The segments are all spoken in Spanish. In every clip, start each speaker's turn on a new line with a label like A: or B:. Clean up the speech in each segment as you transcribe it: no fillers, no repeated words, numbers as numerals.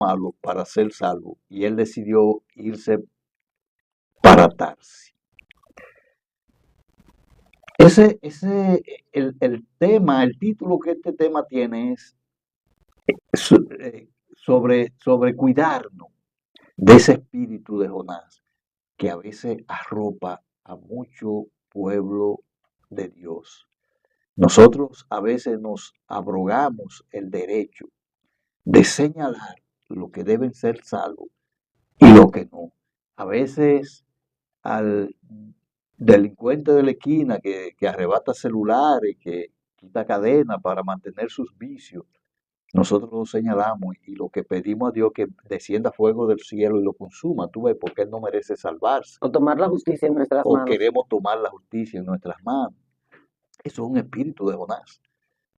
A: malo para ser salvo y él decidió irse para Tarsis. El tema, el título que este tema tiene es sobre cuidarnos de ese espíritu de Jonás que a veces arropa a mucho pueblo de Dios. Nosotros a veces nos abrogamos el derecho de señalar lo que deben ser salvos y lo que no. A veces al delincuente de la esquina que arrebata celulares, que quita cadena para mantener sus vicios, nosotros lo señalamos y lo que pedimos a Dios que descienda fuego del cielo y lo consuma. Tú ves, porque él no merece salvarse.
B: O tomar la justicia en nuestras
A: O
B: manos.
A: queremos tomar la justicia en nuestras manos. Eso es un espíritu de Jonás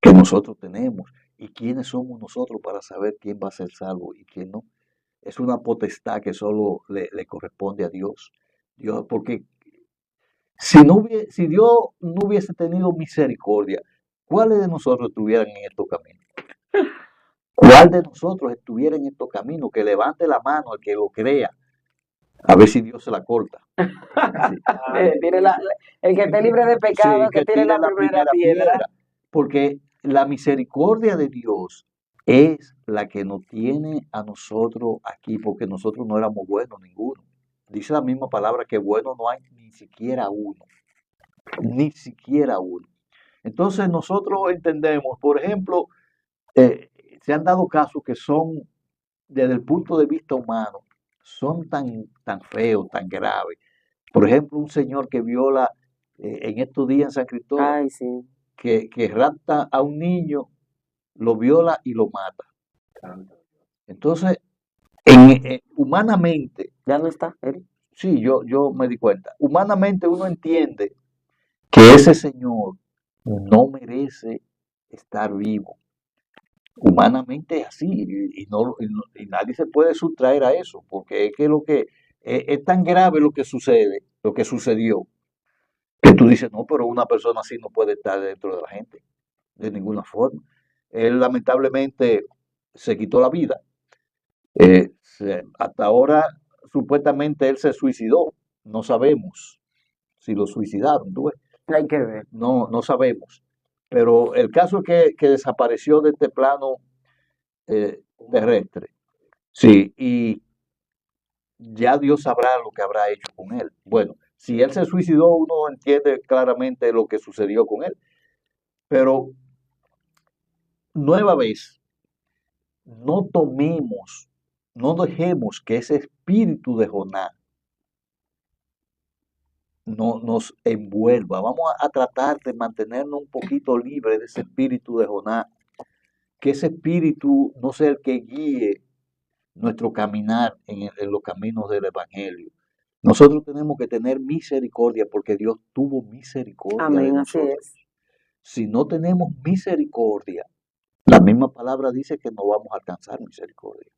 A: que nosotros tenemos. ¿Y quiénes somos nosotros para saber quién va a ser salvo y quién no? Es una potestad que solo le corresponde a Dios. Dios, porque si Dios no hubiese tenido misericordia, ¿cuáles de nosotros estuvieran en estos caminos? ¿Cuál de nosotros estuviera en estos caminos? Que levante la mano al que lo crea, a ver si Dios se la corta. Sí.
B: El que esté libre de pecado,
A: Sí,
B: que tire la primera piedra.
A: Porque la misericordia de Dios es la que nos tiene a nosotros aquí, porque nosotros no éramos buenos ninguno. Dice la misma palabra que bueno no hay ni siquiera uno. Ni siquiera uno. Entonces nosotros entendemos, por ejemplo, se han dado casos que son, desde el punto de vista humano, son tan feos, tan graves. Por ejemplo, un señor que viola en estos días en San Cristóbal,
B: Ay, sí.
A: que rapta a un niño, lo viola y lo mata. Entonces, humanamente,
B: Ya no está él.
A: sí, yo me di cuenta, humanamente uno entiende que ese señor no merece estar vivo. Humanamente es así y nadie se puede sustraer a eso, porque es que es tan grave lo que sucede, lo que sucedió, que tú dices, no, pero una persona así no puede estar dentro de la gente, de ninguna forma. Él lamentablemente se quitó la vida. Hasta ahora, supuestamente él se suicidó. No sabemos si lo suicidaron, ¿tú ves?
B: Hay que ver.
A: No sabemos. Pero el caso es que desapareció de este plano terrestre. Sí, y ya Dios sabrá lo que habrá hecho con él. Bueno, si él se suicidó, uno entiende claramente lo que sucedió con él. Pero, nueva vez, no tomemos, no dejemos que ese espíritu de Jonás no nos envuelva. Vamos a tratar de mantenernos un poquito libres de ese espíritu de Jonás. Que ese espíritu no sea el que guíe nuestro caminar en los caminos del Evangelio. Nosotros tenemos que tener misericordia porque Dios tuvo misericordia de
B: Amén, así
A: nosotros.
B: es.
A: Si no tenemos misericordia, la misma palabra dice que no vamos a alcanzar misericordia.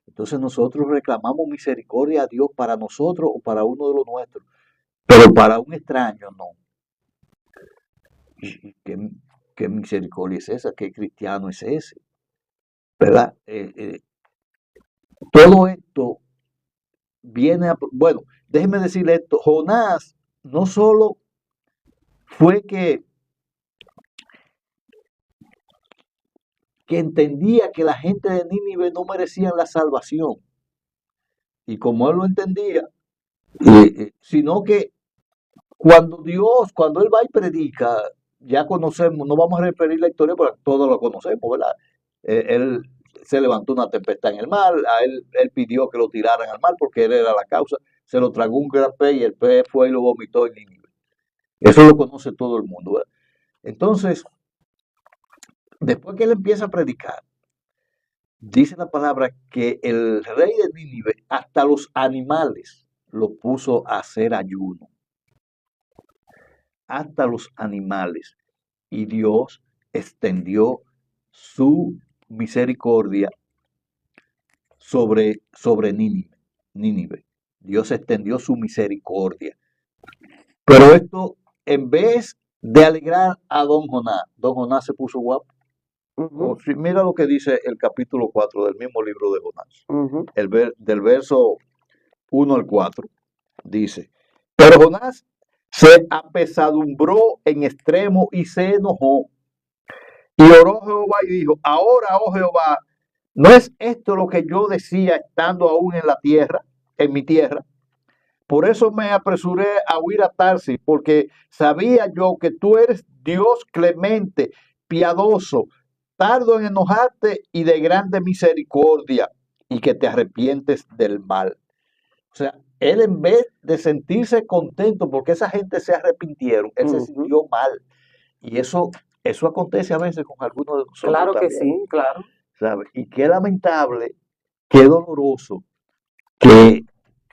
A: Entonces nosotros reclamamos misericordia a Dios para nosotros o para uno de los nuestros, pero para un extraño no. ¿Y qué misericordia es esa? ¿Qué cristiano es ese? ¿Verdad? Todo esto viene a... Bueno, déjeme decirle esto. Jonás no solo fue que entendía que la gente de Nínive no merecían la salvación. Y como él lo entendía, sino que cuando él va y predica, ya conocemos, no vamos a referir la historia porque todos lo conocemos, ¿verdad? Él se levantó una tempestad en el mar, él pidió que lo tiraran al mar porque él era la causa, se lo tragó un gran pez y el pez fue y lo vomitó en Nínive. Eso lo conoce todo el mundo, ¿verdad? Entonces, después que él empieza a predicar, dice la palabra que el rey de Nínive, hasta los animales, lo puso a hacer ayuno. Hasta los animales. Y Dios extendió su misericordia sobre Nínive. Dios extendió su misericordia. Pero esto, en vez de alegrar a don Jonás se puso guapo.
B: Ujú,
A: Mira lo que dice el capítulo 4 del mismo libro de Jonás.
B: ujú.
A: Del verso 1 al 4 dice, pero Jonás se apesadumbró en extremo y se enojó. Y oró a Jehová y dijo, ahora, oh Jehová, ¿no es esto lo que yo decía estando aún en la tierra, en mi tierra? Por eso me apresuré a huir a Tarsis, porque sabía yo que tú eres Dios clemente, piadoso, tardo en enojarte y de grande misericordia, y que te arrepientes del mal. O sea, él en vez de sentirse contento porque esa gente se arrepintieron, él se
B: Ujú.
A: sintió mal. Y eso acontece a veces con algunos de nosotros
B: Claro que
A: también,
B: sí, claro.
A: ¿sabes? Y qué lamentable, qué doloroso que,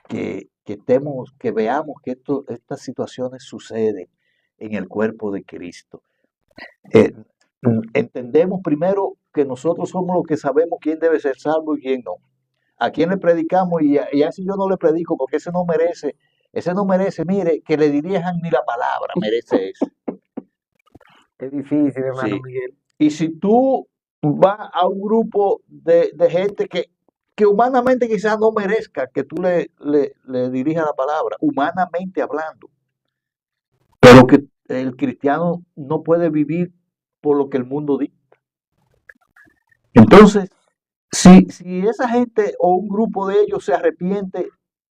A: que veamos que estas situaciones suceden en el cuerpo de Cristo. Eh, Entendemos primero que nosotros somos los que sabemos quién debe ser salvo y quién no. A quién le predicamos y así yo no le predico porque ese no merece, mire, que le dirijan ni la palabra, merece eso.
B: Es difícil, hermano
A: Sí.
B: Miguel.
A: Y si tú vas a un grupo de gente que humanamente quizás no merezca que tú le dirijas la palabra, humanamente hablando, pero que el cristiano no puede vivir por lo que el mundo dice. Entonces, si esa gente o un grupo de ellos se arrepiente,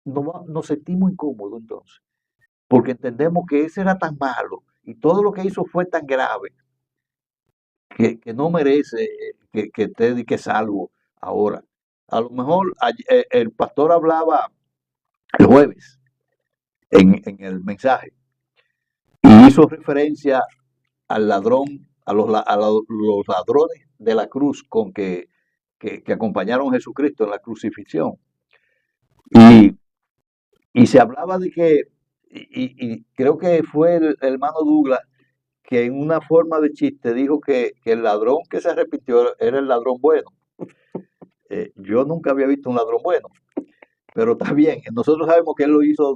A: nos sentimos incómodos entonces, porque entendemos que ese era tan malo y todo lo que hizo fue tan grave que no merece que esté que salvo ahora. A lo mejor el pastor hablaba el jueves en el mensaje y hizo referencia al ladrón, los ladrones de la cruz que acompañaron a Jesucristo en la crucifixión. Y, y se hablaba de que, y creo que fue el hermano Douglas que en una forma de chiste dijo que el ladrón que se arrepintió era el ladrón bueno. Yo nunca había visto un ladrón bueno, pero está bien. Nosotros sabemos que él lo hizo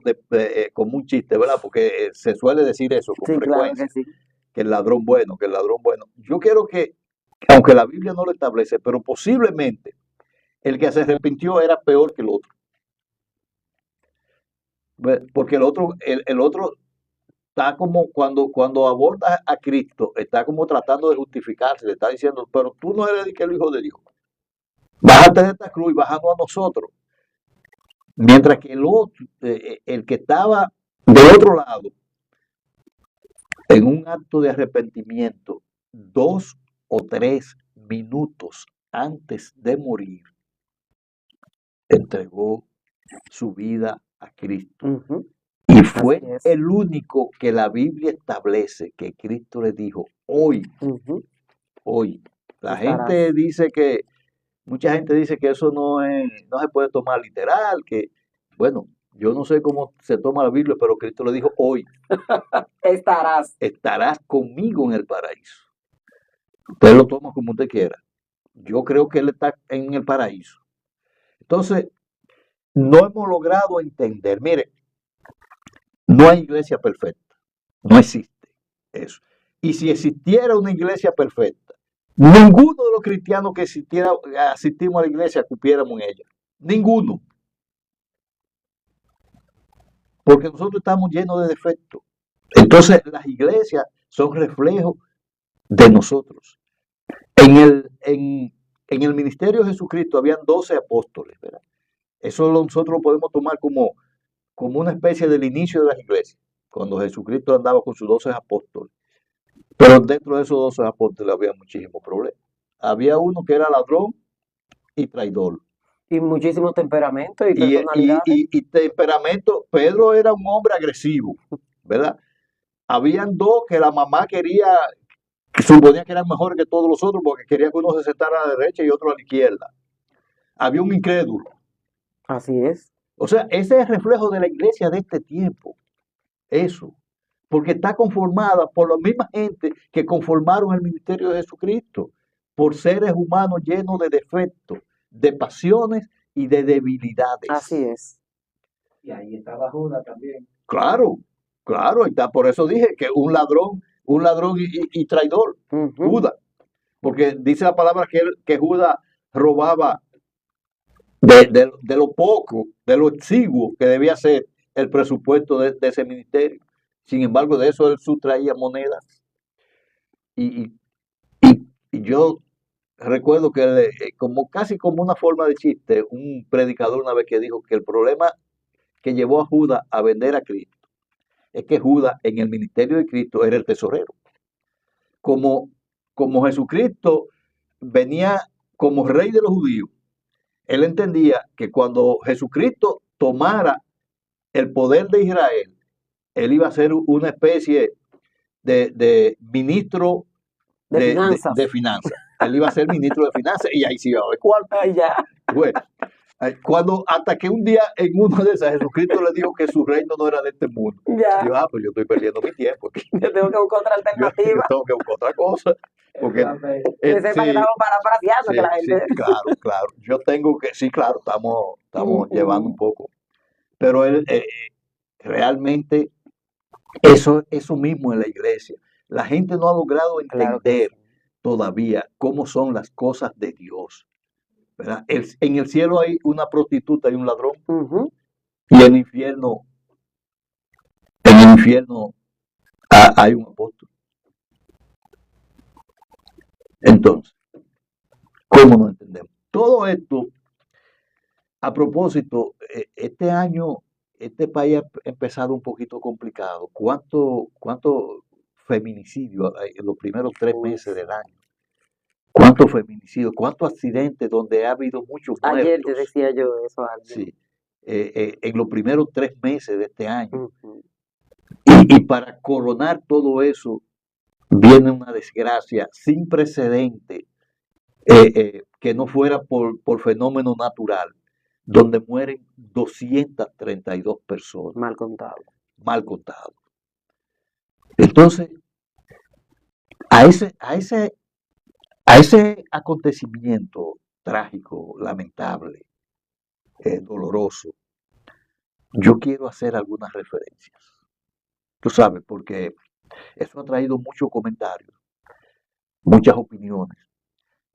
A: como un chiste, ¿verdad? Porque se suele decir eso con
B: Sí, claro que
A: frecuencia,
B: sí.
A: que el ladrón bueno, que el ladrón bueno. Yo quiero que, aunque la Biblia no lo establece, pero posiblemente el que se arrepintió era peor que el otro. Porque el otro está como cuando aborda a Cristo, está como tratando de justificarse, le está diciendo, pero tú no eres el hijo de Dios. Bájate de esta cruz y bájanos a nosotros. Mientras que el otro, el que estaba del otro lado, en un acto de arrepentimiento, 2 o 3 minutos antes de morir, entregó su vida a Cristo.
B: Ujú.
A: Y
B: Así
A: fue
B: es.
A: el único que la Biblia establece que Cristo le dijo, hoy,
B: Ujú.
A: hoy. La
B: Estarás.
A: gente dice que, mucha gente dice que eso no se puede tomar literal, que, bueno, yo no sé cómo se toma la Biblia, pero Cristo le dijo, hoy
B: Estarás.
A: estarás conmigo en el paraíso. Usted lo toma como usted quiera. Yo creo que Él está en el paraíso. Entonces, no hemos logrado entender. Mire, no hay iglesia perfecta. No existe eso. Y si existiera una iglesia perfecta, ninguno de los cristianos que asistimos a la iglesia cupiéramos en ella. Ninguno. Porque nosotros estamos llenos de defectos. Entonces, las iglesias son reflejos de nosotros. En el ministerio de Jesucristo habían 12 apóstoles, ¿verdad? Eso nosotros lo podemos tomar como una especie del inicio de las iglesias, cuando Jesucristo andaba con sus 12 apóstoles. Pero dentro de esos 12 apóstoles había muchísimos problemas. Había uno que era ladrón y traidor.
B: Y muchísimos temperamentos y
A: Y, y,
B: personalidades.
A: y, y temperamento, Pedro era un hombre agresivo, ¿verdad? Habían dos que la mamá quería, que suponía que eran mejores que todos los otros porque quería que uno se sentara a la derecha y otro a la izquierda. Había un incrédulo.
B: Así es.
A: O sea, ese es el reflejo de la iglesia de este tiempo. Eso. Porque está conformada por la misma gente que conformaron el ministerio de Jesucristo. Por seres humanos llenos de defectos, de pasiones y de
B: Así
A: debilidades.
B: es.
C: Y ahí estaba Judas también.
A: Claro, claro. Está, por eso dije que un ladrón y traidor.
B: Ujú.
A: Judas. porque dice la palabra que Judas robaba de lo poco, de lo exiguo que debía ser el presupuesto de ese ministerio. Sin embargo, de eso él sustraía monedas. Y, y yo recuerdo que como casi como una forma de chiste, un predicador una vez que dijo que el problema que llevó a Judas a vender a Cristo es que Judas en el ministerio de Cristo era el tesorero. Como Jesucristo venía como rey de los judíos, él entendía que cuando Jesucristo tomara el poder de Israel, él iba a ser una especie de ministro de finanzas. Él iba a ser ministro de finanzas y ahí sí iba a haber cuarto.
B: Ya.
A: Bueno, hasta que un día en una de esas Jesucristo le dijo que su reino no era de este mundo.
B: Ya.
A: Yo, pues yo estoy perdiendo mi tiempo aquí.
B: Yo tengo que buscar otra alternativa.
A: Yo tengo que buscar otra cosa. Porque
B: que sepa que estamos parafraseando,
A: sí,
B: que la gente...
A: sí, claro. Yo tengo que, sí, claro, estamos llevando un poco. Pero él realmente eso mismo en la iglesia. La gente no ha logrado entender todavía cómo son las cosas de Dios. ¿Verdad? En el cielo hay una prostituta y un ladrón. Y en el infierno hay un apóstol. Entonces, ¿cómo no entendemos? Todo esto, a propósito, este año, este país ha empezado un poquito complicado. ¿Cuánto feminicidio en los primeros 3 meses del año? ¿Cuántos feminicidios? ¿Cuántos accidentes donde ha habido muchos muertos?
B: Ayer te decía yo eso a alguien.
A: Sí, en los primeros 3 meses de este año. Y para coronar todo eso, viene una desgracia sin precedente, que no fuera por fenómeno natural, donde mueren 232 personas.
B: Mal contado.
A: Mal contado. Entonces, a ese acontecimiento trágico, lamentable, doloroso, yo quiero hacer algunas referencias. Tú sabes, porque eso ha traído muchos comentarios, muchas opiniones,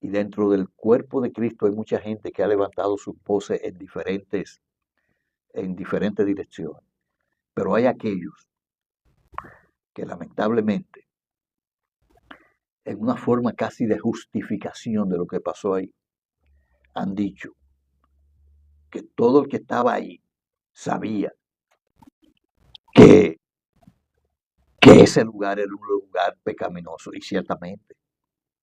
A: y dentro del cuerpo de Cristo hay mucha gente que ha levantado sus voces en diferentes direcciones. Pero hay aquellos que lamentablemente, en una forma casi de justificación de lo que pasó ahí, han dicho que todo el que estaba ahí sabía que ese lugar era un lugar pecaminoso, y ciertamente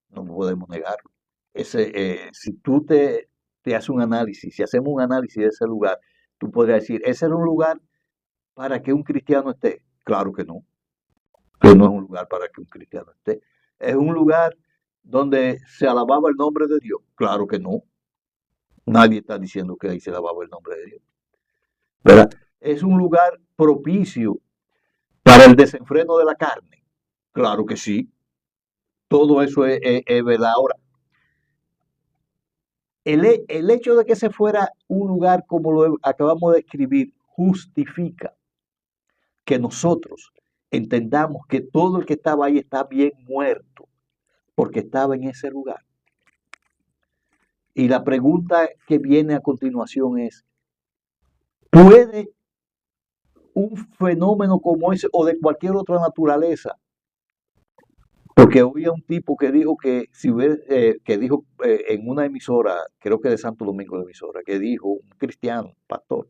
A: no podemos negarlo. Si tú te haces un análisis, si hacemos un análisis de ese lugar, tú podrías decir, ¿ese era un lugar para que un cristiano esté? Claro que no. Que no es un lugar para que un cristiano esté. ¿Es un lugar donde se alababa el nombre de Dios? Claro que no. Nadie está diciendo que ahí se alababa el nombre de Dios. ¿Verdad? ¿Es un lugar propicio para el desenfreno de la carne? Claro que sí. Todo eso es verdad. Ahora, el hecho de que se fuera un lugar como lo acabamos de escribir justifica que nosotros entendamos que todo el que estaba ahí está bien muerto porque estaba en ese lugar. Y la pregunta que viene a continuación es, ¿puede un fenómeno como ese o de cualquier otra naturaleza? Porque había un tipo que dijo que en una emisora, creo que de Santo Domingo de emisora, que dijo, un cristiano, pastor,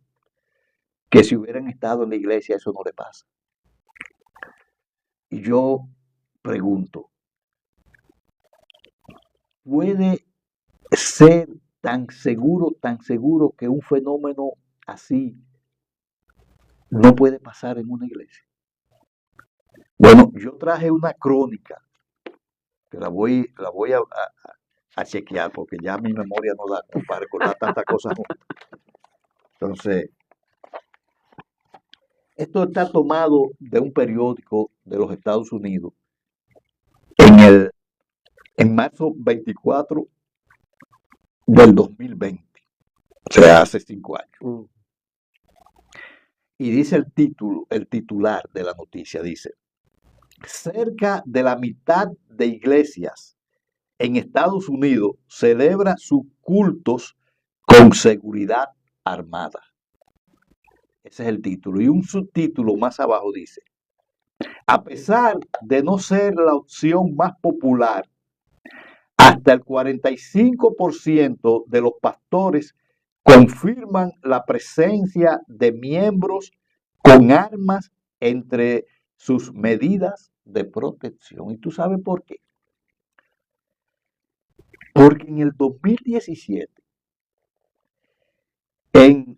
A: que si hubieran estado en la iglesia eso no le pasa. Y yo pregunto, ¿puede ser tan seguro que un fenómeno así no puede pasar en una iglesia? Bueno, yo traje una crónica que la voy a chequear porque ya mi memoria no da para recordar tantas cosas juntas. Entonces, esto está tomado de un periódico de los Estados Unidos en marzo 24 del 2020, o sea, hace 5 años. Y dice el titular de la noticia, dice, cerca de la mitad de iglesias en Estados Unidos celebra sus cultos con seguridad armada. Ese es el título. Y un subtítulo más abajo dice: a pesar de no ser la opción más popular, hasta el 45% de los pastores confirman la presencia de miembros con armas entre sus medidas de protección. ¿Y tú sabes por qué? Porque en el 2017, en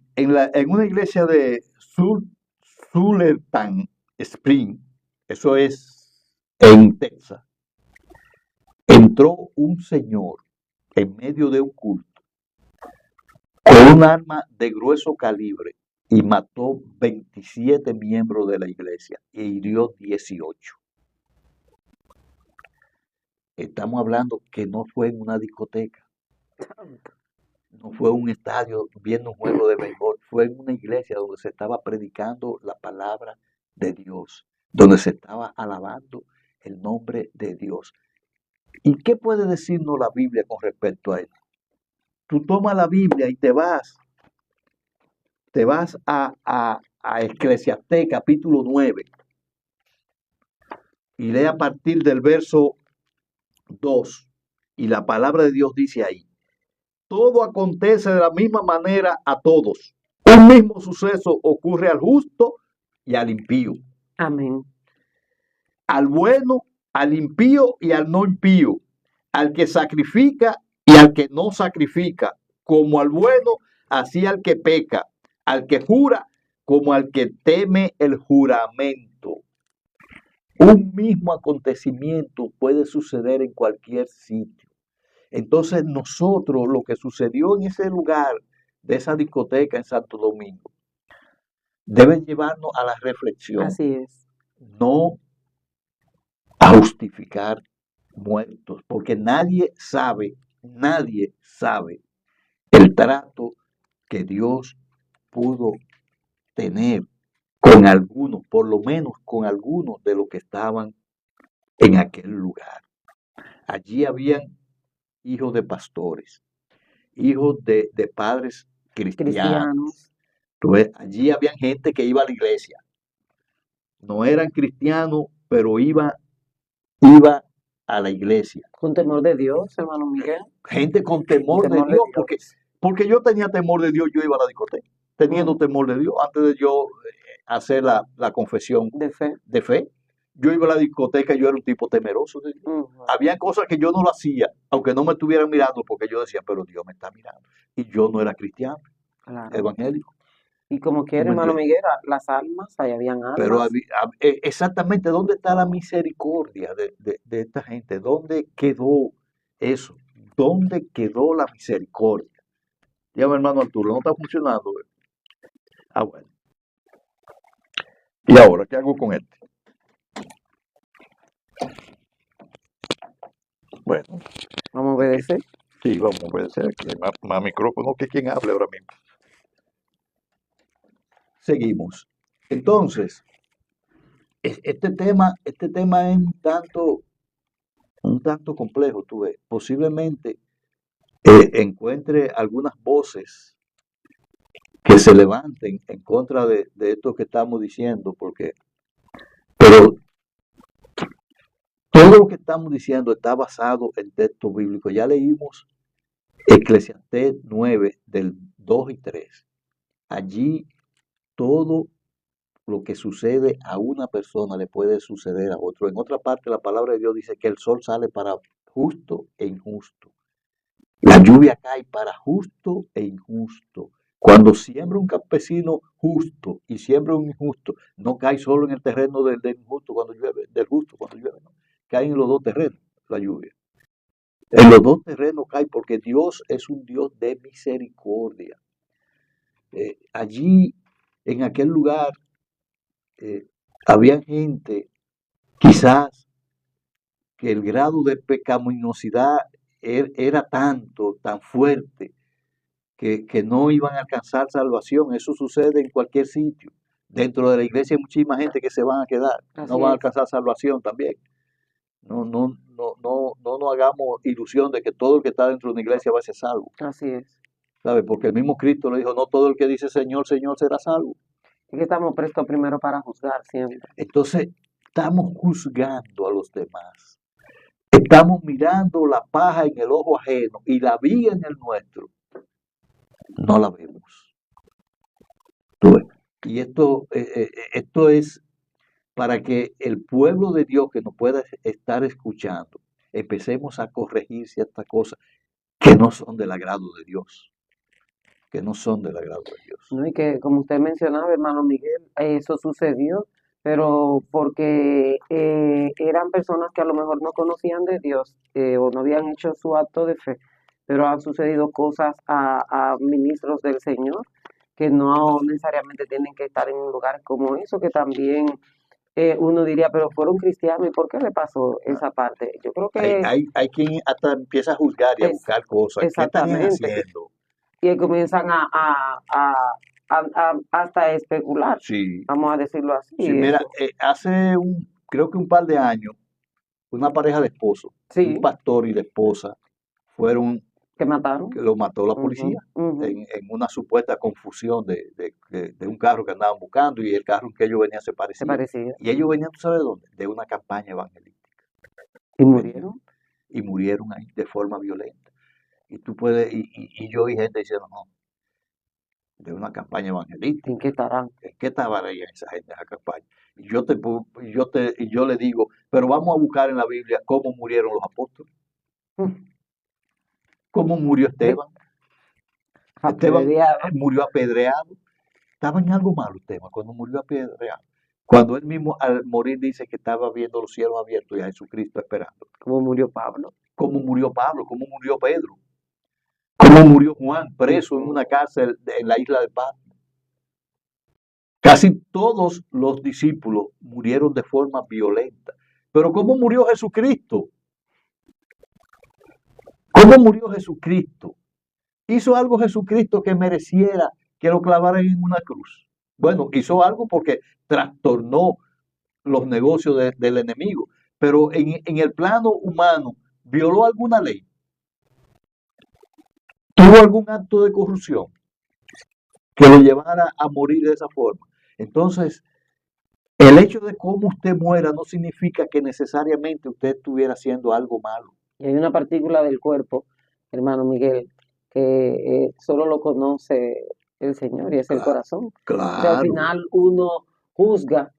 A: una iglesia de Fullerton Spring, eso es en Texas, entró un señor en medio de un culto con un arma de grueso calibre y mató 27 miembros de la iglesia e hirió 18. Estamos hablando que no fue en una discoteca, no fue en un estadio viendo un juego de béisbol, fue en una iglesia donde se estaba predicando la palabra de Dios, donde se estaba alabando el nombre de Dios. ¿Y qué puede decirnos la Biblia con respecto a esto? Tú tomas la Biblia y te vas a Eclesiastés capítulo 9 y lee a partir del verso 2 y la palabra de Dios dice ahí: todo acontece de la misma manera a todos. Un mismo suceso ocurre al justo y al impío.
B: Amén.
A: Al bueno, al impío y al no impío. Al que sacrifica y al que no sacrifica. Como al bueno, así al que peca. Al que jura, como al que teme el juramento. Un mismo acontecimiento puede suceder en cualquier sitio. Entonces nosotros, lo que sucedió en ese lugar de esa discoteca en Santo Domingo, debe llevarnos a la reflexión.
B: Así es.
A: No a justificar muertos, porque nadie sabe el trato que Dios pudo tener con algunos, por lo menos con algunos de los que estaban en aquel lugar. Allí habían hijos de pastores, hijos de padres cristianos. Entonces, allí habían gente que iba a la iglesia. No eran cristianos, pero iba a la iglesia.
B: Con temor de Dios, hermano Miguel.
A: Gente con temor de Dios, porque yo tenía temor de Dios, yo iba a la discoteca, teniendo temor de Dios, antes de yo hacer la confesión de fe. Yo iba a la discoteca y yo era un tipo temeroso de Dios. Había cosas que yo no lo hacía, aunque no me estuvieran mirando, porque yo decía, pero Dios me está mirando. Y yo no era cristiano, evangélico.
B: Y como quiera, hermano Miguel, las almas, ahí habían almas.
A: Pero exactamente, ¿dónde está la misericordia de esta gente? ¿Dónde quedó eso? ¿Dónde quedó la misericordia? Llama hermano Arturo, no está funcionando. Ah, bueno. ¿Y ahora qué hago con este? Bueno.
B: ¿Vamos a obedecer?
A: Sí, vamos a obedecer. Aquí hay más micrófono que quien hable ahora mismo. Seguimos. Entonces, este tema es un tanto complejo, tú ves. Posiblemente encuentre algunas voces que se levanten en contra de esto que estamos diciendo, pero todo lo que estamos diciendo está basado en texto bíblico. Ya leímos Eclesiastés 9 del 2 y 3. Allí todo lo que sucede a una persona le puede suceder a otro. En otra parte, la palabra de Dios dice que el sol sale para justo e injusto. La lluvia cae para justo e injusto. Cuando siembra un campesino justo y siembra un injusto, no cae solo en el terreno del injusto cuando llueve, del justo cuando llueve, no. Cae en los dos terrenos la lluvia. En los dos terrenos cae porque Dios es un Dios de misericordia. Allí, en aquel lugar, había gente, quizás, que el grado de pecaminosidad era tanto, tan fuerte, que no iban a alcanzar salvación. Eso sucede en cualquier sitio. Dentro de la iglesia hay muchísima gente que se van a quedar, no van a alcanzar salvación también. No nos hagamos ilusión de que todo el que está dentro de una iglesia va a ser salvo,
B: Así es.
A: ¿sabe? Porque el mismo Cristo le dijo, no todo el que dice Señor, Señor será salvo.
B: Es que estamos prestos primero para juzgar siempre.
A: Entonces, estamos juzgando a los demás. Estamos mirando la paja en el ojo ajeno y la viga en el nuestro. No la vemos. ¿Tú ves? Y esto es para que el pueblo de Dios que nos pueda estar escuchando, empecemos a corregir ciertas cosas que no son del agrado de Dios, que no son del agrado de Dios.
B: ¿No? Y que, como usted mencionaba, hermano Miguel, eso sucedió, pero porque eran personas que a lo mejor no conocían de Dios o no habían hecho su acto de fe, pero han sucedido cosas a ministros del Señor que no necesariamente tienen que estar en lugares como eso, que también uno diría, pero fueron cristianos, ¿y por qué le pasó esa parte? Yo creo que
A: Hay quien hasta empieza a juzgar y a
B: es
A: buscar cosas. ¿Qué están
B: exactamente,
A: haciendo?
B: y comienzan hasta especular,
A: Sí,
B: vamos a decirlo así,
A: sí, mira,
B: eso.
A: creo que un par de años, una pareja de esposos, un
B: Sí,
A: pastor y la esposa, fueron,
B: que mataron.
A: que lo mató la
B: Ujú,
A: policía
B: ujú.
A: en una supuesta confusión de un carro que andaban buscando y el carro en que ellos venían se
B: Se
A: parecía.
B: parecía.
A: Y ellos venían, ¿tú sabes de dónde? De una campaña evangelística.
B: Y
A: Venían
B: murieron.
A: y murieron ahí de forma violenta. Y tú puedes, y yo vi gente diciendo, no, de una campaña
B: ¿En
A: evangelística.
B: qué estarán?
A: ¿En qué estaba ella esa gente en esa campaña? Y yo le digo, pero vamos a buscar en la Biblia cómo murieron los apóstoles,
B: Mm,
A: cómo murió
B: eh,
A: Esteban. Esteban
B: apedreado.
A: murió apedreado. Estaba en algo malo Esteban cuando murió apedreado. Cuando él mismo al morir dice que estaba viendo los cielos abiertos y a Jesucristo esperando.
B: Como murió Pablo.
A: ¿Cómo murió Pablo? ¿Cómo murió Pedro? ¿Cómo murió Juan preso en
B: Ujú.
A: una cárcel en la isla de Patmos? Casi todos los discípulos murieron de forma violenta. Pero ¿cómo murió Jesucristo? ¿Cómo murió Jesucristo? ¿Hizo algo Jesucristo que mereciera que lo clavaran en una cruz? Bueno, hizo algo porque trastornó los negocios del enemigo, pero en el plano humano, ¿violó alguna ley? ¿Tuvo algún acto de corrupción que lo llevara a morir de esa forma? Entonces, el hecho de cómo usted muera no significa que necesariamente usted estuviera haciendo algo malo.
B: Y hay una partícula del cuerpo, hermano Miguel, que solo lo conoce el Señor y es el
A: Claro,
B: corazón. O sea, al
A: claro,
B: final uno juzga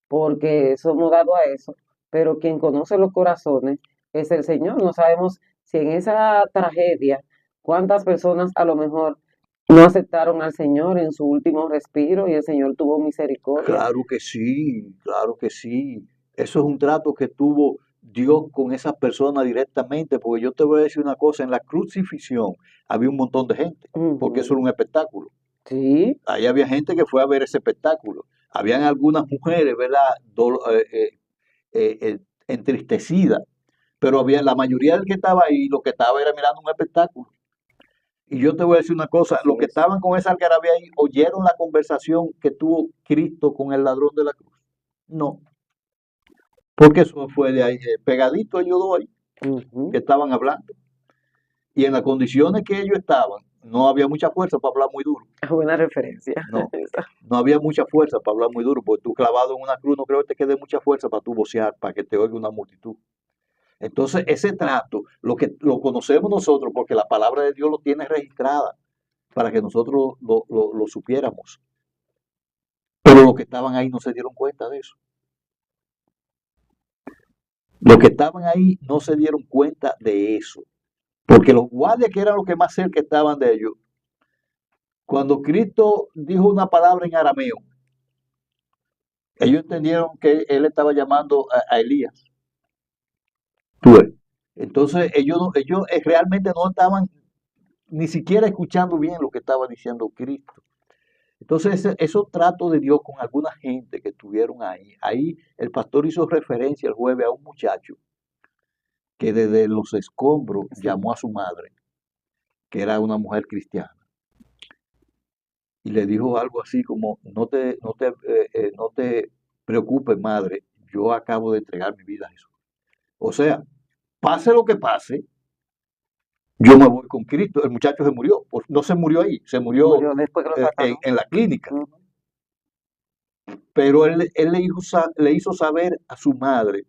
B: porque somos dados a eso, pero quien conoce los corazones es el Señor. No sabemos si en esa tragedia, cuántas personas a lo mejor no aceptaron al Señor en su último respiro y el Señor tuvo misericordia.
A: claro que sí, claro que sí. Eso es un trato que tuvo Dios con esa persona directamente, porque yo te voy a decir una cosa, en la crucifixión había un montón de gente, porque eso
B: Ujú.
A: era un espectáculo.
B: Sí,
A: Ahí había gente que fue a ver ese espectáculo. Habían algunas mujeres, ¿verdad? Entristecidas, pero había la mayoría del que estaba ahí, lo que estaba era mirando un espectáculo. Y yo te voy a decir una cosa,
B: así
A: los que
B: es.
A: estaban con esa algarabía ahí, ¿oyeron la conversación que tuvo Cristo con el ladrón de la cruz? No, porque eso fue de ahí, pegadito ellos dos ahí, que
B: Ujú.
A: estaban hablando. Y en las condiciones que ellos estaban, no había mucha fuerza para hablar muy duro.
B: Buena referencia.
A: No, no había mucha fuerza para hablar muy duro, porque tú clavado en una cruz no creo que te quede mucha fuerza para tú vocear, para que te oiga una multitud. Entonces, ese trato, lo que lo conocemos nosotros, porque la palabra de Dios lo tiene registrada para que nosotros lo supiéramos. Pero los que estaban ahí no se dieron cuenta de eso. Los que estaban ahí no se dieron cuenta de eso. Porque los guardias, que eran los que más cerca estaban de ellos, cuando Cristo dijo una palabra en arameo, ellos entendieron que él estaba llamando a Elías. ¿Tú ves? Entonces ellos realmente no estaban ni siquiera escuchando bien lo que estaba diciendo Cristo. Entonces esos tratos de Dios con alguna gente que estuvieron ahí, ahí el pastor hizo referencia el jueves a un muchacho que desde los escombros
B: Sí.
A: llamó a su madre, que era una mujer cristiana, y le dijo algo así como, no te preocupes, madre, yo acabo de entregar mi vida a Jesús. O sea, pase lo que pase, yo me voy con Cristo. El muchacho se murió, pues no se murió ahí, se murió
B: Murió después que lo sacaron.
A: en la clínica.
B: Ujú.
A: Pero él le hizo saber a su madre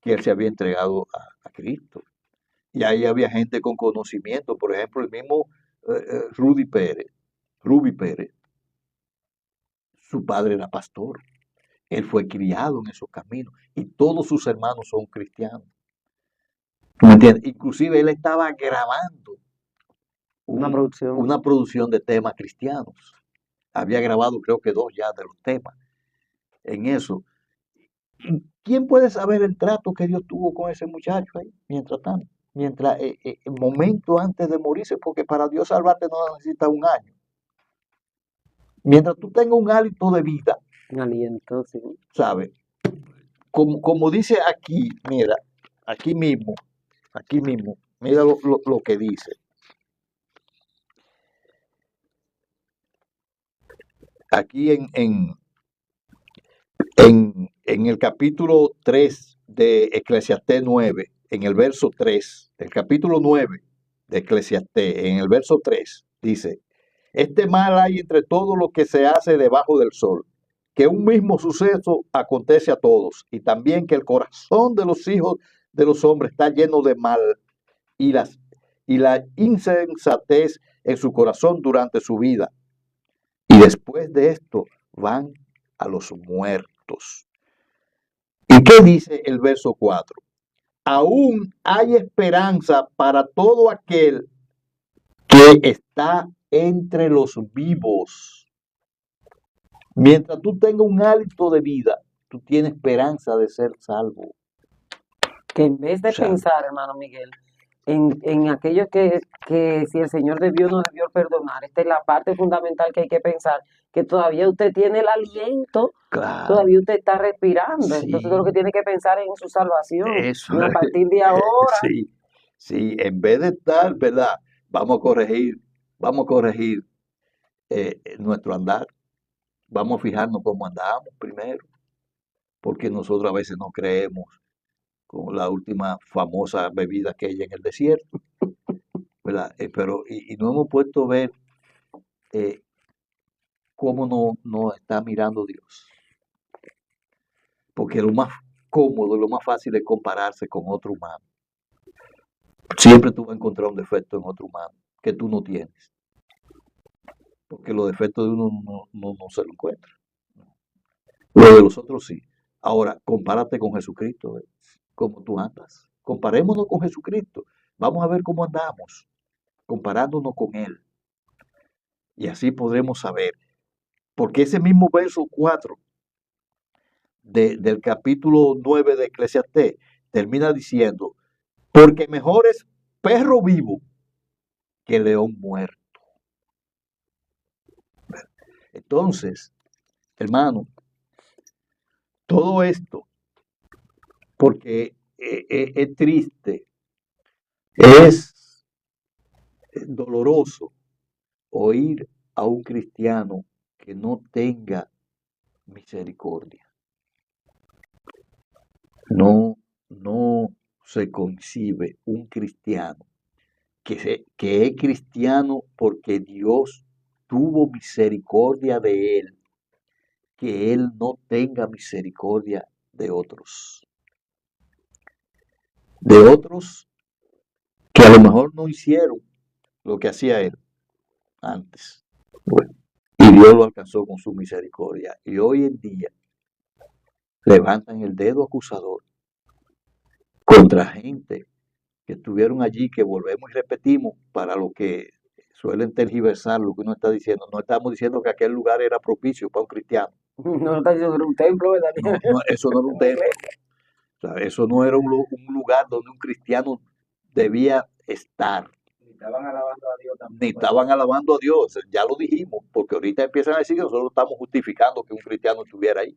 A: que él se había entregado a Cristo. Y ahí había gente con conocimiento, por ejemplo, el mismo Ruby Pérez, su padre era pastor, él fue criado en esos caminos y todos sus hermanos son cristianos. ¿Me entiendes? Inclusive él estaba grabando
B: Una producción.
A: una producción de temas cristianos. Había grabado creo que 2 ya de los temas en eso. ¿Quién puede saber el trato que Dios tuvo con ese muchacho ahí, mientras tanto? Mientras, el momento antes de morirse, porque para Dios salvarte no necesita un año. Mientras tú tengas un hálito de vida,
B: Un aliento, sí.
A: ¿sabes? Como dice aquí, mira, aquí mismo, mira lo que dice. Aquí en el capítulo 3 de Eclesiastés 9, en el verso 3, el capítulo 9 de Eclesiastés, en el verso 3, dice, este mal hay entre todo lo que se hace debajo del sol, que un mismo suceso acontece a todos, y también que el corazón de los hijos de los hombres está lleno de mal y la insensatez en su corazón durante su vida. Y después de esto van a los muertos. ¿Y qué dice el verso 4? Aún hay esperanza para todo aquel que está entre los vivos. Mientras tú tengas un hálito de vida, tú tienes esperanza de ser salvo.
B: Que en vez de
A: O sea,
B: pensar, hermano Miguel, en aquello que si el Señor debió o no debió perdonar, esta es la parte fundamental que hay que pensar, que todavía usted tiene el aliento,
A: claro,
B: todavía usted está respirando, entonces
A: sí,
B: lo que tiene que pensar es en su salvación,
A: eso
B: y a
A: es,
B: partir de ahora,
A: sí, sí, en vez de estar, ¿verdad? Vamos a corregir nuestro andar, vamos a fijarnos cómo andamos primero, porque nosotros a veces no creemos con la última famosa bebida que hay en el desierto, ¿verdad? Pero, y no hemos puesto a ver eh, cómo nos está mirando Dios. Porque lo más cómodo, lo más fácil es compararse con otro humano. Siempre tú vas a encontrar un defecto en otro humano que tú no tienes. Porque los defectos de uno no se lo encuentra. Los de los otros sí. Ahora, compárate con Jesucristo, cómo tú andas. Comparémonos con Jesucristo. Vamos a ver cómo andamos, comparándonos con Él. Y así podremos saber. Porque ese mismo verso 4 del capítulo 9 de Eclesiastés termina diciendo, porque mejor es perro vivo que león muerto. Entonces, hermano, todo esto, porque es triste, es doloroso oír a un cristiano que no tenga misericordia. No se concibe un cristiano que es cristiano porque Dios tuvo misericordia de él, que él no tenga misericordia de otros. De otros que a lo mejor no hicieron lo que hacía él antes. Bueno, y Dios lo alcanzó con su misericordia. Y hoy en día levantan el dedo acusador contra gente que estuvieron allí, que volvemos y repetimos para lo que suelen tergiversar lo que uno está diciendo. No estamos diciendo que aquel lugar era propicio para un cristiano.
B: no está diciendo que era un templo, ¿verdad?
A: No, eso no era un templo. O sea, eso no era un lugar donde un cristiano debía estar.
C: Ni estaban alabando a Dios tampoco.
A: Ni estaban alabando a Dios, ya lo dijimos, porque ahorita empiezan a decir que nosotros estamos justificando que un cristiano estuviera ahí.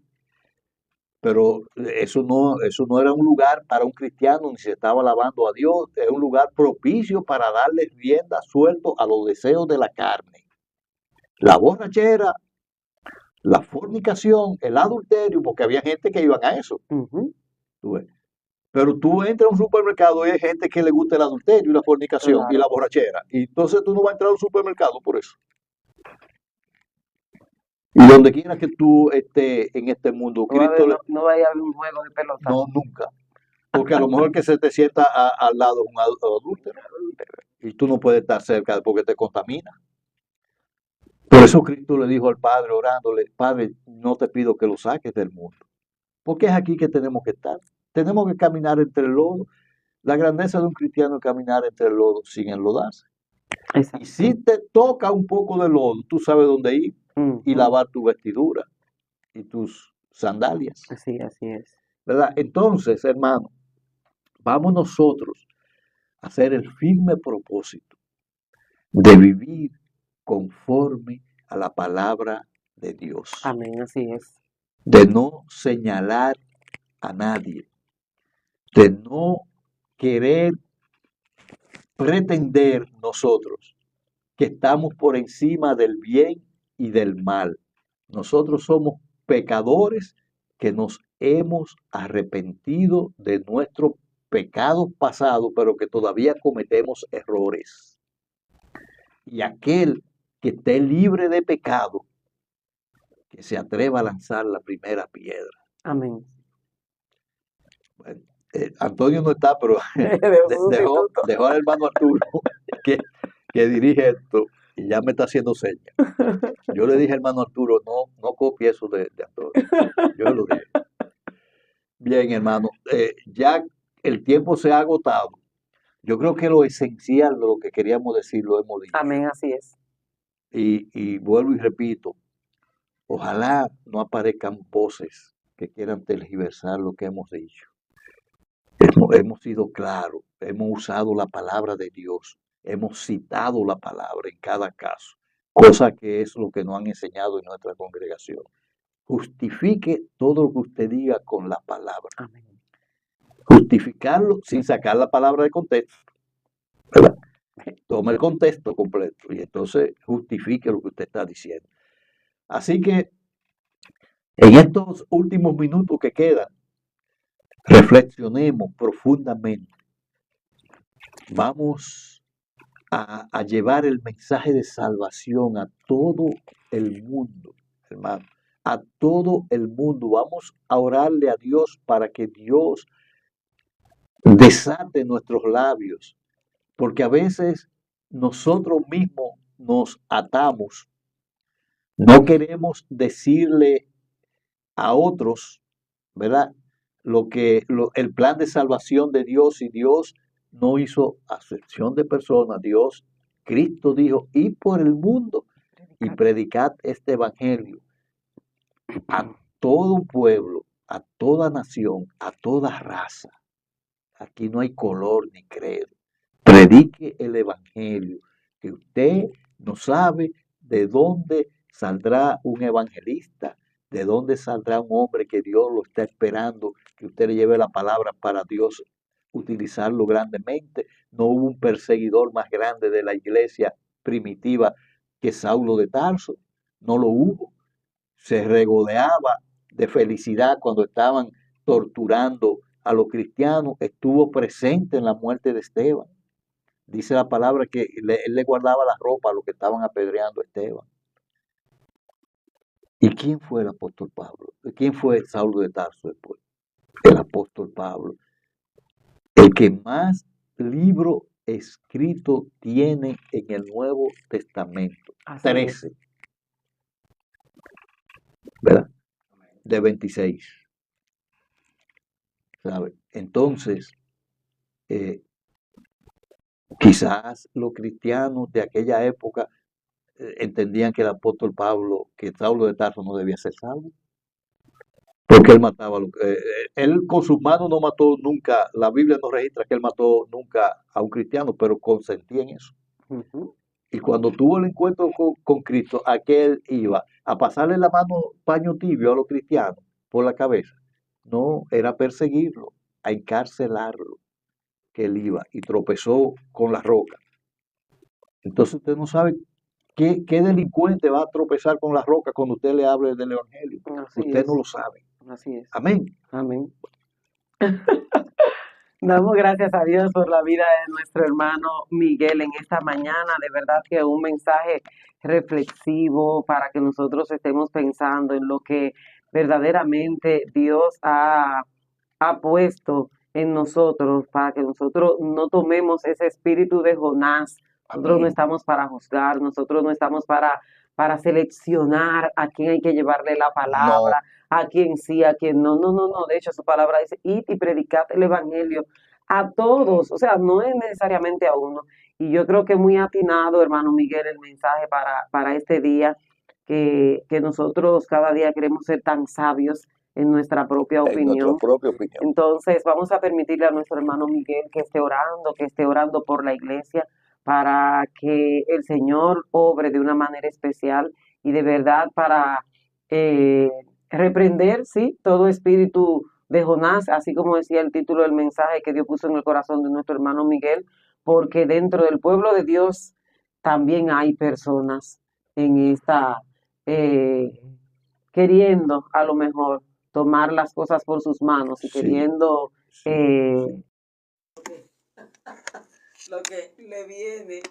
A: Pero eso no era un lugar para un cristiano, ni se estaba alabando a Dios, es un lugar propicio para darle rienda suelta a los deseos de la carne. La borrachera, la fornicación, el adulterio, porque había gente que iban a eso.
B: Ujú.
A: ¿Tú ves? Pero tú entras a un supermercado y hay gente que le gusta el adulterio y la fornicación y la
B: Claro.
A: borrachera. Y entonces tú no vas a entrar a un supermercado por eso. Y donde quiera que tú estés en este mundo,
B: No va a haber,
A: Cristo,
B: no va a haber un juego de pelota.
A: no, nunca. Porque a lo mejor que se te sienta al lado un adúltero y tú no puedes estar cerca porque te contamina. Por eso Cristo le dijo al Padre orándole, Padre, no te pido que lo saques del mundo. Porque es aquí que tenemos que estar. Tenemos que caminar entre el lodo. La grandeza de un cristiano es caminar entre el lodo sin enlodarse. Y
B: Exacto.
A: si te toca un poco de lodo, tú sabes dónde ir y
B: Ujú.
A: lavar tu vestidura y tus sandalias.
B: Así es.
A: ¿Verdad? Entonces, hermano, vamos nosotros a hacer el firme propósito de vivir conforme a la palabra de Dios,
B: Amén, así es.
A: de no señalar a nadie, de no querer pretender nosotros que estamos por encima del bien y del mal. Nosotros somos pecadores que nos hemos arrepentido de nuestros pecados pasados, pero que todavía cometemos errores. Y aquel que esté libre de pecado, que se atreva a lanzar la primera piedra.
B: Amén.
A: Bueno, Antonio no está, pero
B: De un sustituto.
A: dejó al hermano Arturo que dirige esto y ya me está haciendo señas. Yo le dije al hermano Arturo, no copie eso de Antonio. Yo lo dije. Bien, hermano, ya el tiempo se ha agotado. Yo creo que lo esencial de lo que queríamos decir lo hemos dicho.
B: Amén, así es.
A: Y vuelvo y repito, ojalá no aparezcan voces que quieran tergiversar lo que hemos dicho. Hemos sido claros, hemos usado la palabra de Dios, hemos citado la palabra en cada caso, cosa que es lo que nos han enseñado en nuestra congregación. Justifique todo lo que usted diga con la palabra.
B: Amén.
A: Justificarlo sin sacar la palabra de contexto, ¿verdad? Tome el contexto completo y entonces justifique lo que usted está diciendo. Así que en estos últimos minutos que quedan, reflexionemos profundamente. Vamos a llevar el mensaje de salvación a todo el mundo, hermano. A todo el mundo. Vamos a orarle a Dios para que Dios desate nuestros labios, porque a veces nosotros mismos nos atamos. No queremos decirle a otros, ¿verdad? El plan de salvación de Dios, y Dios no hizo acepción de personas. Dios, Cristo dijo, id por el mundo y predicad este evangelio a todo pueblo, a toda nación, a toda raza. Aquí no hay color ni credo. Predique el evangelio, que usted no sabe de dónde saldrá un evangelista, de dónde saldrá un hombre que Dios lo está esperando, que usted le lleve la palabra para Dios utilizarlo grandemente. No hubo un perseguidor más grande de la iglesia primitiva que Saulo de Tarso, no lo hubo. Se regodeaba de felicidad cuando estaban torturando a los cristianos, estuvo presente en la muerte de Esteban. Dice la palabra que él le guardaba la ropa a los que estaban apedreando a Esteban. ¿Y quién fue el apóstol Pablo? ¿Quién fue Saulo de Tarso después? El apóstol Pablo. El que más libros escritos tiene en el Nuevo Testamento.
B: Así
A: 13. ¿Verdad? De 26. ¿Sabe? Entonces, quizás los cristianos de aquella época entendían que el apóstol Pablo, que Saulo de Tarso no debía ser salvo, porque él mataba, él con sus manos no mató nunca, la Biblia no registra que él mató nunca a un cristiano, pero consentía en eso.
B: Ujú.
A: Y cuando tuvo el encuentro con Cristo, aquel iba a pasarle la mano paño tibio a los cristianos por la cabeza. No, era perseguirlo, a encarcelarlo, que él iba y tropezó con la roca. Entonces usted no sabe qué delincuente va a tropezar con la roca cuando usted le hable del evangelio.
B: Así
A: Usted
B: es.
A: no lo sabe.
B: Así es.
A: Amén.
B: Amén. Damos gracias a Dios por la vida de nuestro hermano Miguel en esta mañana. De verdad que un mensaje reflexivo para que nosotros estemos pensando en lo que verdaderamente Dios ha puesto en nosotros, para que nosotros no tomemos ese espíritu de Jonás. Nosotros no
A: Amén.
B: estamos para juzgar, nosotros no estamos para seleccionar a quién hay que llevarle la
A: No,
B: palabra, a quién sí, a quién no. No, no, no. De hecho, su palabra dice, id y predicad el evangelio a todos, o sea, no es necesariamente a uno. Y yo creo que muy atinado, hermano Miguel, el mensaje para este día, que nosotros cada día queremos ser tan sabios en nuestra propia
A: en nuestra
B: opinión.
A: propia opinión.
B: Entonces, vamos a permitirle a nuestro hermano Miguel que esté orando por la iglesia para que el Señor obre de una manera especial y de verdad para eh, reprender, sí, todo espíritu de Jonás, así como decía el título del mensaje que Dios puso en el corazón de nuestro hermano Miguel, porque dentro del pueblo de Dios también hay personas en esta, eh, queriendo a lo mejor tomar las cosas por sus manos y
A: Sí,
B: queriendo
A: sí, sí.
B: lo que le viene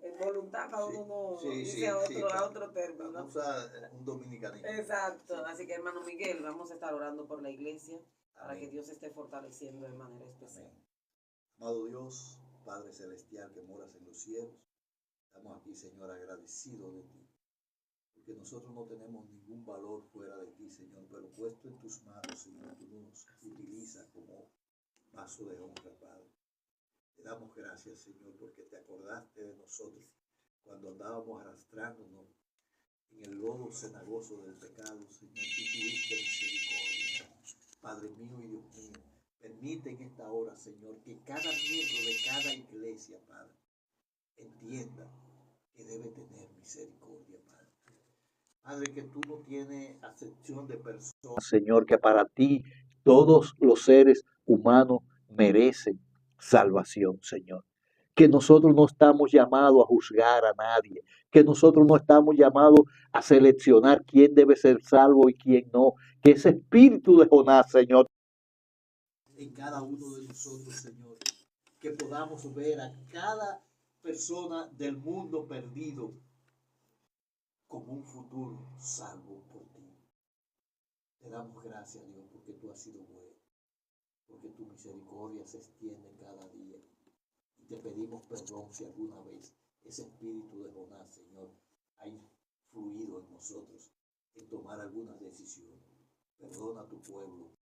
B: en voluntad, cada uno no dice a otro término.
A: Vamos a un dominicanismo.
B: Exacto, así que hermano Miguel, vamos a estar orando por la iglesia para que Dios esté fortaleciendo de manera especial.
A: Amén. Amado Dios, Padre Celestial que moras en los cielos, estamos aquí, Señor, agradecidos de ti, porque nosotros no tenemos ningún valor fuera de ti, Señor, pero puesto en tus manos, Señor, tú nos utilizas como vaso de honra, Padre. Te damos gracias, Señor, porque te acordaste de nosotros cuando andábamos arrastrándonos en el lodo cenagoso del pecado, Señor. Tú tuviste misericordia, Padre mío y Dios mío. Permite en esta hora, Señor, que cada miembro de cada iglesia, Padre, entienda que debe tener misericordia, Padre. Padre, que tú no tienes acepción de personas, Señor, que para ti todos los seres humanos merecen salvación, Señor. Que nosotros no estamos llamados a juzgar a nadie, que nosotros no estamos llamados a seleccionar quién debe ser salvo y quién no. Que ese espíritu de Jonás, Señor, en cada uno de nosotros, Señor, que podamos ver a cada persona del mundo perdido como un futuro salvo por ti. Te damos gracias, Dios, porque tú has sido bueno, porque tu misericordia se extiende cada día. Y te pedimos perdón si alguna vez ese espíritu de Jonás, Señor, ha influido en nosotros en tomar algunas decisiones. Perdona a tu pueblo,